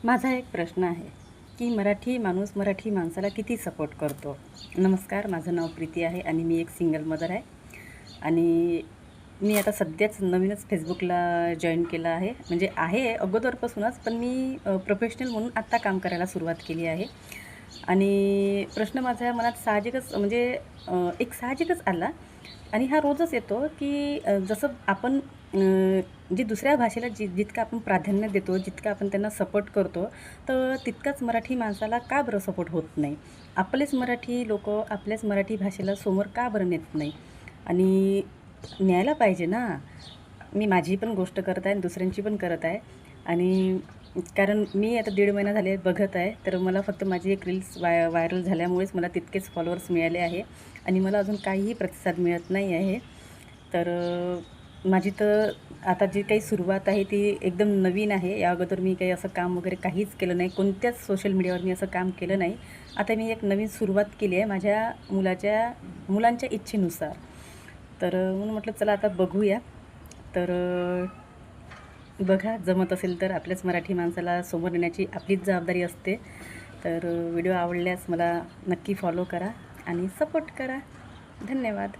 माझा एक प्रश्न आहे की मराठी माणूस मराठी माणसाला किती सपोर्ट करतो. नमस्कार, माझं नाव प्रीती आहे आणि मी एक सिंगल मदर आहे. आणि मी आता सध्याच नवीनच फेसबुकला जॉईन केलं आहे. म्हणजे आहे अगोदरपासूनच, पण मी प्रोफेशनल म्हणून आत्ता काम करायला सुरुवात केली आहे. आणि प्रश्न माझ्या मनात साहजिकच म्हणजे एक साहजिकच आला आणि हा रोजच येतो की जसं आपण जे दुसऱ्या भाषेला जितकं आपण प्राधान्य देतो, जितकं आपण त्यांना सपोर्ट करतो, तर तितकाच मराठी माणसाला का बरं सपोर्ट होत नाही? आपलेच मराठी लोकं आपल्याच मराठी भाषेला समोर का बरं नेत नाही? आणि न्यायला पाहिजे ना. मी माझी पण गोष्ट करत आहे आणि दुसऱ्यांची पण करत आहे. आणि कारण मी आता 1.5 महिना झाले बघत आहे, तर मला फक्त माझी एक रील्स व्हायरल झाल्यामुळेच मला तितकेच फॉलोअर्स मिळाले आहे आणि मला अजून काहीही प्रतिसाद मिळत नाही आहे. तर माझी तर आता जी काही सुरुवात आहे ती एकदम नवीन आहे. या अगोदर मी काही असं काम वगैरे काहीच केलं नाही. कोणत्याच सोशल मीडियावर मी असं काम केलं नाही. आता मी एक नवीन सुरुवात केली आहे माझ्या मुलांच्या इच्छेनुसार. तर म्हणून म्हटलं चला आता बघूया. तर बघा, जमत असेल तर आपल्याच मराठी माणसाला समोर नेण्याची आपलीच जबाबदारी असते. तर व्हिडिओ आवडल्यास मला नक्की फॉलो करा आणि सपोर्ट करा. धन्यवाद.